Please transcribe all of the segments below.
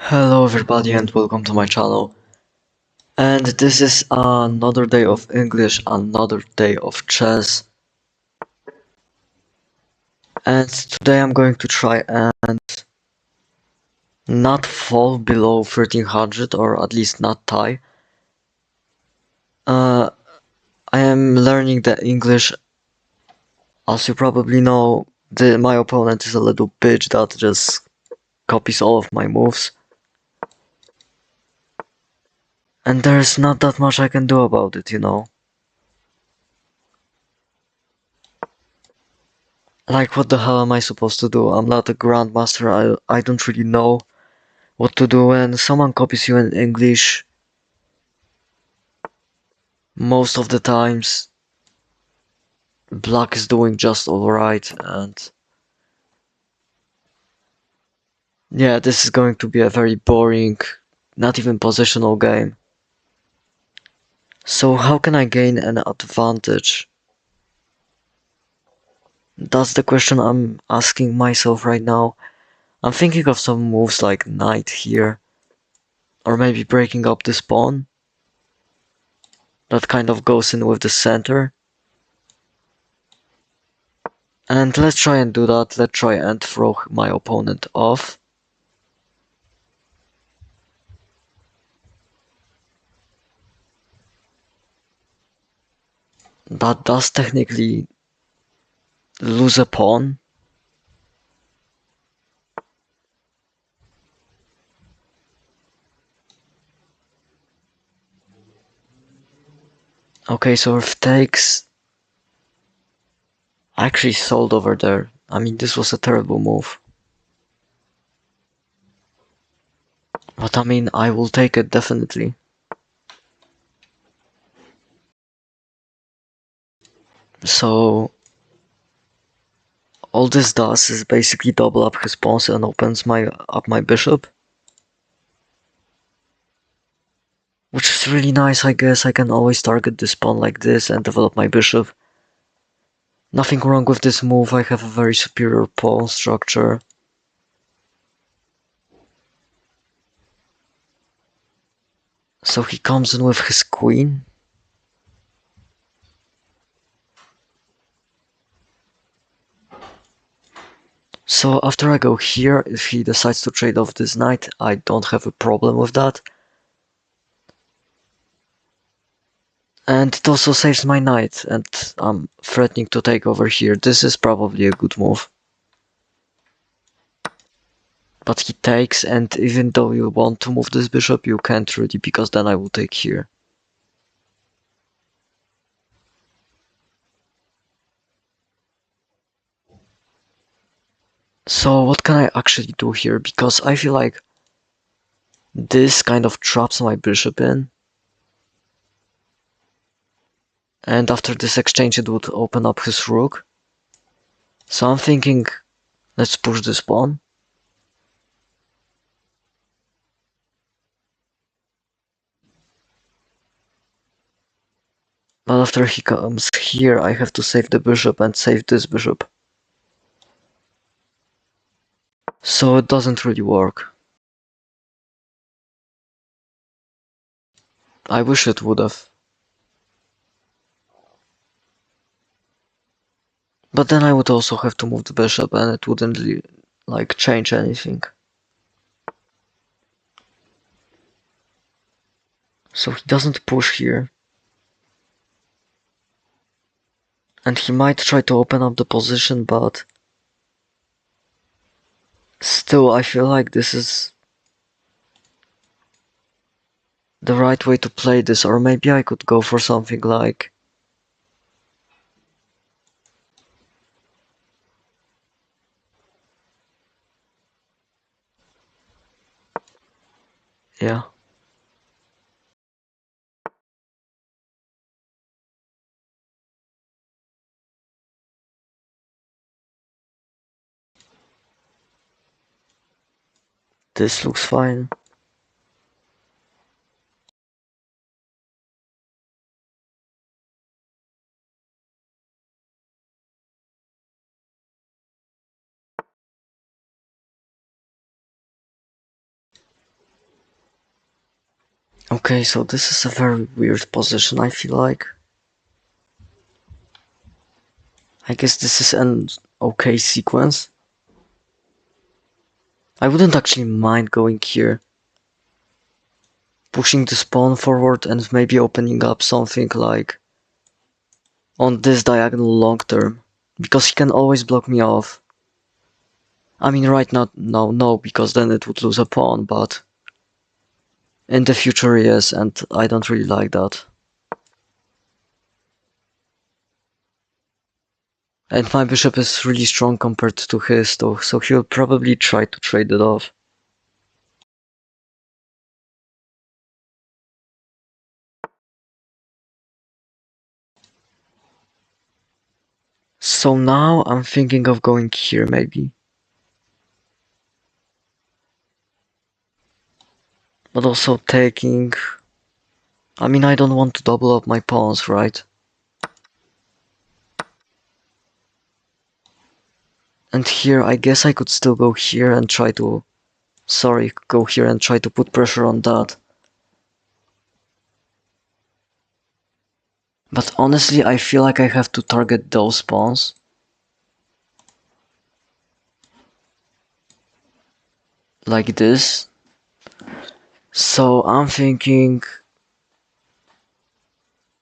Hello everybody and welcome to my channel. And this is another day of English, another day of chess. And today I'm going to try and not fall below 1300 or at least not tie. I am learning the English. As you probably know, my opponent is a little bitch that just copies all of my moves. And there's not that much I can do about it, you know. Like, what the hell am I supposed to do? I'm not a grandmaster, I don't really know what to do when someone copies you in English. Most of the times, black is doing just alright, and yeah, this is going to be a very boring, not even positional game. So how can I gain an advantage? That's the question I'm asking myself right now. I'm thinking of some moves like knight here, or maybe breaking up this pawn. That kind of goes in with the center. And let's try and do that. Let's try and throw my opponent off. That does technically lose a pawn. Okay, so if takes actually sold over there. I mean, this was a terrible move. But I mean, I will take it definitely. So all this does is basically double up his pawns and opens my bishop. Which is really nice, I guess. I can always target this pawn like this and develop my bishop. Nothing wrong with this move, I have a very superior pawn structure. So he comes in with his queen. So after I go here, if he decides to trade off this knight, I don't have a problem with that. And it also saves my knight, and I'm threatening to take over here. This is probably a good move. But he takes, and even though you want to move this bishop, you can't really, because then I will take here. So what can I actually do here? Because I feel like this kind of traps my bishop in. And after this exchange it would open up his rook. So I'm thinking, let's push this pawn. But after he comes here, I have to save the bishop and save this bishop. So it doesn't really work. I wish it would have. But then I would also have to move the bishop and it wouldn't like change anything. So he doesn't push here. And he might try to open up the position, but still I feel like this is the right way to play this. Or maybe I could go for something like... yeah. This looks fine. Okay, so this is a very weird position, I feel like. I guess this is an okay sequence. I wouldn't actually mind going here. Pushing this pawn forward and maybe opening up something like on this diagonal long term. Because he can always block me off. I mean right now, no, because then it would lose a pawn, but in the future yes, and I don't really like that. And my bishop is really strong compared to his, though, so he'll probably try to trade it off. So now I'm thinking of going here, maybe. But also taking... I mean, I don't want to double up my pawns, right? And here, I guess I could still go here and try to... Sorry, go here and try to put pressure on that. But honestly, I feel like I have to target those pawns. Like this. So I'm thinking...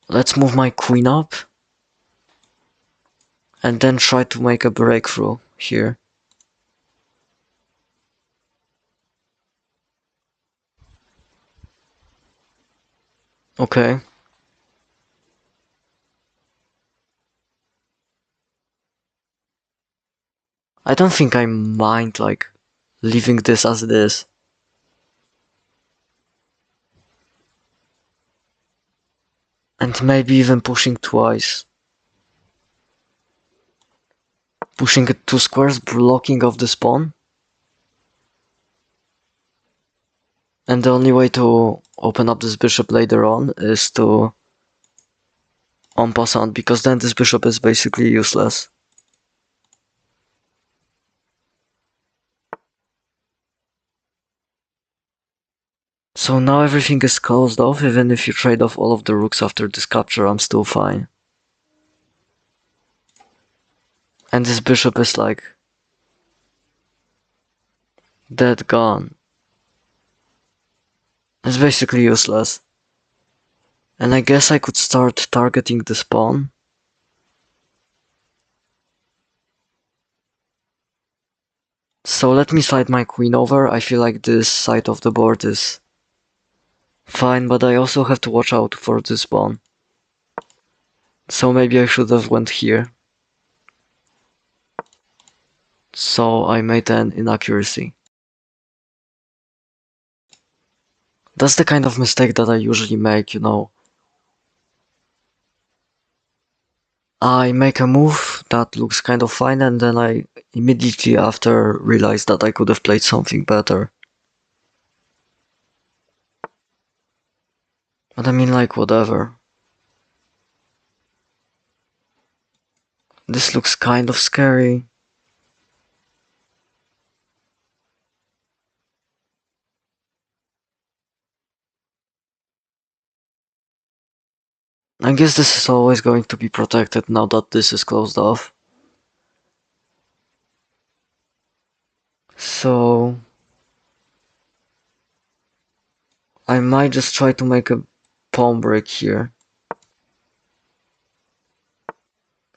Let's move my queen up. And then try to make a breakthrough here. Okay. I don't think I mind, like, leaving this as it is. And maybe even pushing twice. Pushing it 2 squares, blocking off the pawn. And the only way to open up this bishop later on is to en passant, because then this bishop is basically useless. So now everything is closed off. Even if you trade off all of the rooks after this capture, I'm still fine. And this bishop is like dead, gone. It's basically useless. And I guess I could start targeting this pawn. So let me slide my queen over. I feel like this side of the board is fine, but I also have to watch out for this pawn. So maybe I should have went here. So I made an inaccuracy. That's the kind of mistake that I usually make, you know. I make a move that looks kind of fine, and then I immediately after realize that I could have played something better. But I mean, like, whatever. This looks kind of scary. I guess this is always going to be protected now that this is closed off. So I might just try to make a pawn break here.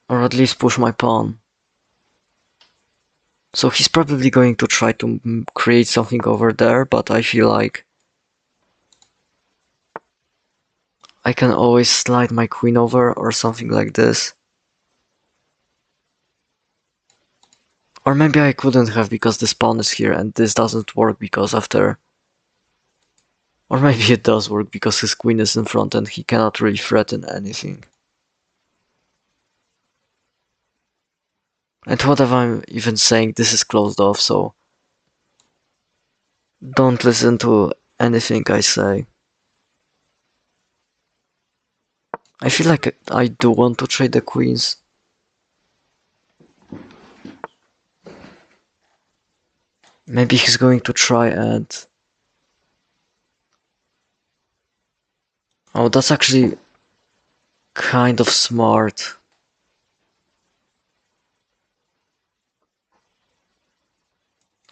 Or at least push my pawn. So he's probably going to try to create something over there, but I feel like I can always slide my queen over or something like this. Or maybe I couldn't have because this pawn is here and this doesn't work because after... Or maybe it does work because his queen is in front and he cannot really threaten anything. And whatever I'm even saying, this is closed off, so don't listen to anything I say. I feel like I do want to trade the queens. Maybe he's going to try and... Oh, that's actually kind of smart.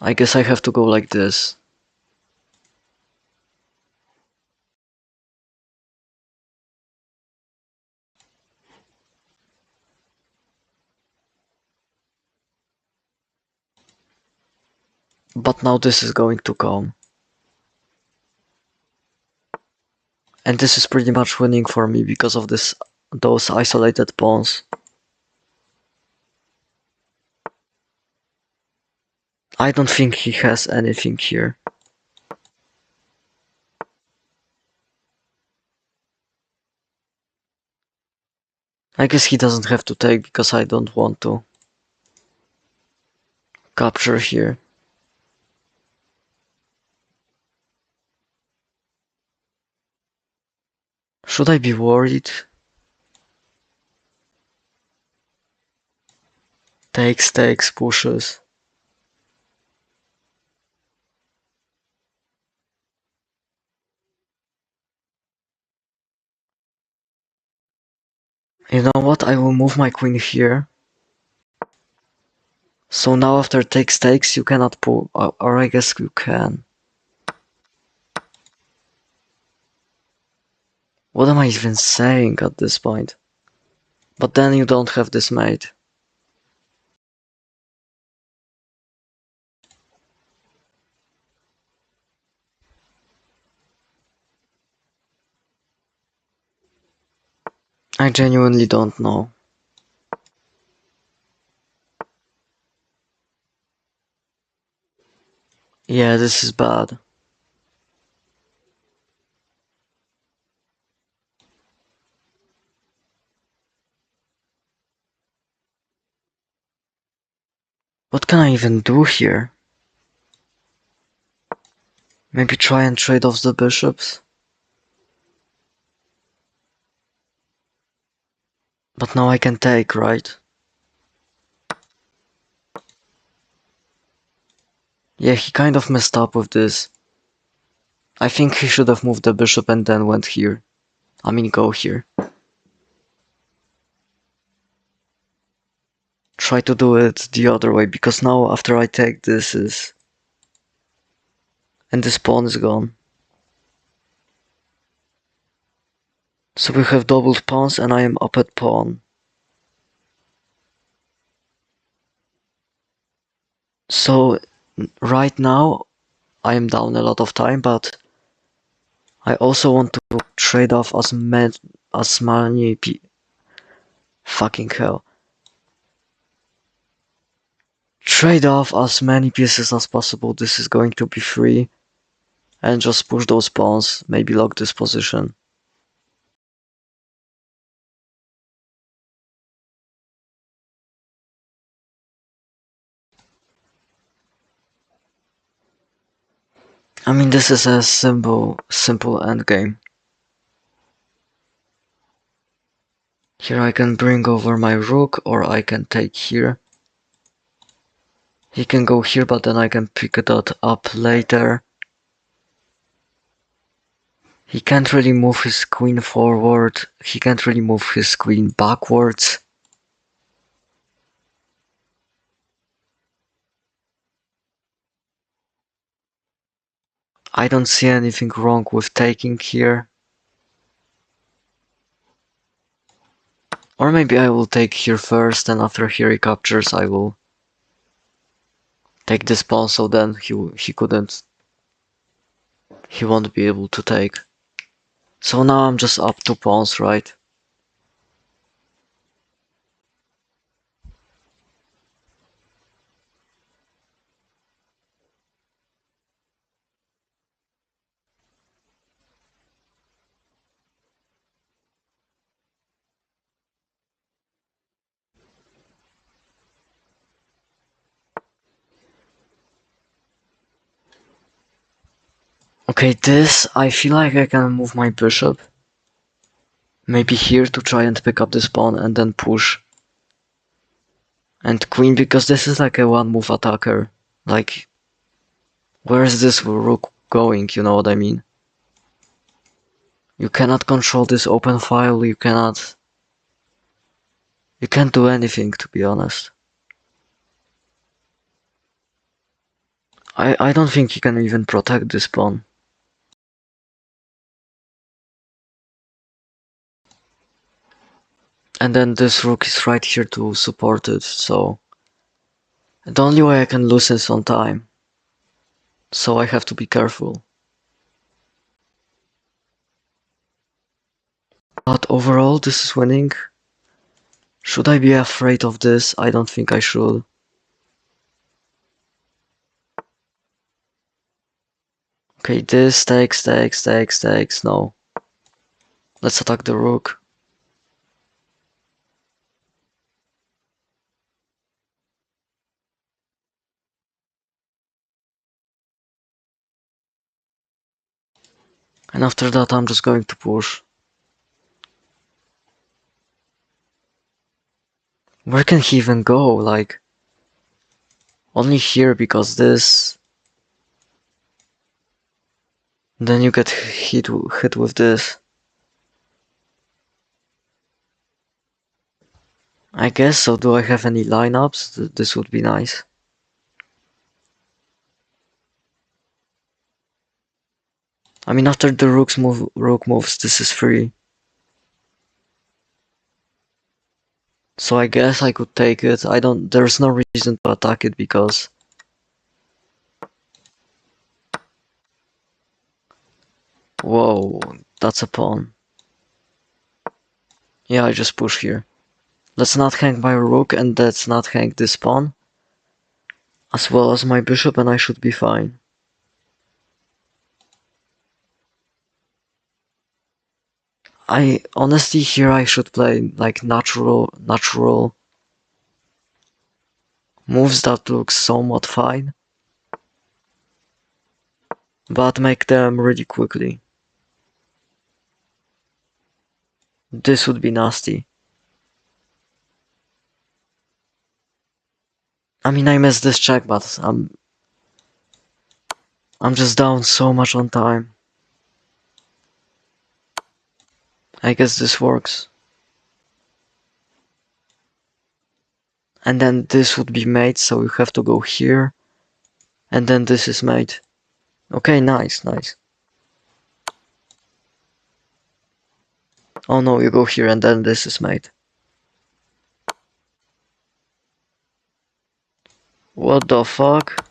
I guess I have to go like this. But now this is going to come. And this is pretty much winning for me because of those isolated pawns. I don't think he has anything here. I guess he doesn't have to take because I don't want to capture here. Should I be worried? Takes, pushes. You know what? I will move my queen here. So now after takes, you cannot pull, or I guess you can. What am I even saying at this point? But then you don't have this mate. I genuinely don't know. Yeah, this is bad. What can I even do here? Maybe try and trade off the bishops? But now I can take, right? Yeah, he kind of messed up with this. I think he should have moved the bishop and then went here. I mean, go here. Try to do it the other way, because now after I take this is... and this pawn is gone. So we have doubled pawns and I am up at pawn. So right now I am down a lot of time, but I also want to trade off as many fucking hell. Trade off as many pieces as possible. This is going to be free. And just push those pawns, maybe lock this position. I mean, this is a simple endgame. Here I can bring over my rook, or I can take here. He can go here, but then I can pick that up later. He can't really move his queen forward. He can't really move his queen backwards. I don't see anything wrong with taking here. Or maybe I will take here first, and after here he captures, I will take this pawn, so then he won't be able to take. So now I'm just up 2 pawns, right? Okay, this, I feel like I can move my bishop. Maybe here to try and pick up this pawn and then push. And queen, because this is like a one move attacker. Like, where is this rook going, you know what I mean? You cannot control this open file, you can't do anything, to be honest. I don't think you can even protect this pawn. And then this rook is right here to support it, so the only way I can lose is on time. So I have to be careful. But overall, this is winning. Should I be afraid of this? I don't think I should. Okay, this takes, no. Let's attack the rook. And after that, I'm just going to push. Where can he even go? Like, only here because this. Then you get hit with this. I guess so. Do I have any lineups? This would be nice. I mean, after the rook moves, this is free. So I guess I could take it. There's no reason to attack it because... Whoa, that's a pawn. Yeah, I just push here. Let's not hang my rook and let's not hang this pawn. As well as my bishop, and I should be fine. Honestly, here I should play like natural moves that look somewhat fine. But make them really quickly. This would be nasty. I mean, I missed this check, but I'm just down so much on time. I guess this works. And then this would be mate, so you have to go here. And then this is mate. Okay, nice. Oh no, you go here and then this is mate. What the fuck?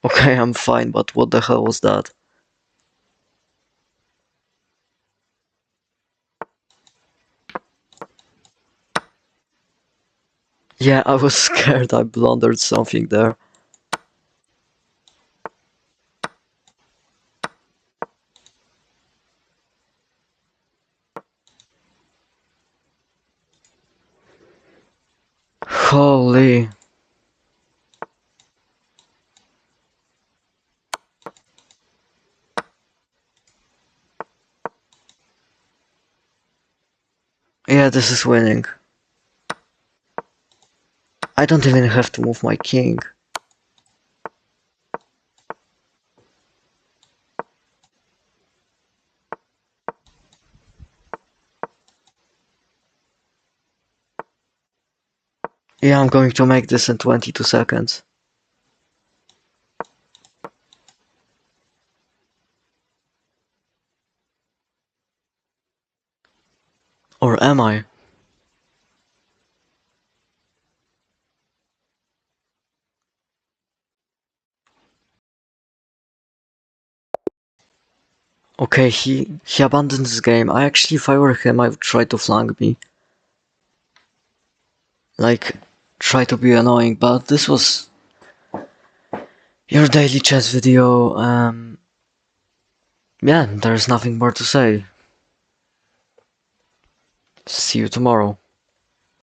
Okay, I'm fine, but what the hell was that? Yeah, I was scared I blundered something there. Holy. Yeah, this is winning. I don't even have to move my king. Yeah, I'm going to make this in 22 seconds. Or am I? Okay, he abandoned this game. If I were him, I would try to flank me. Like, try to be annoying, but this was your daily chess video. Yeah, there's nothing more to say. See you tomorrow.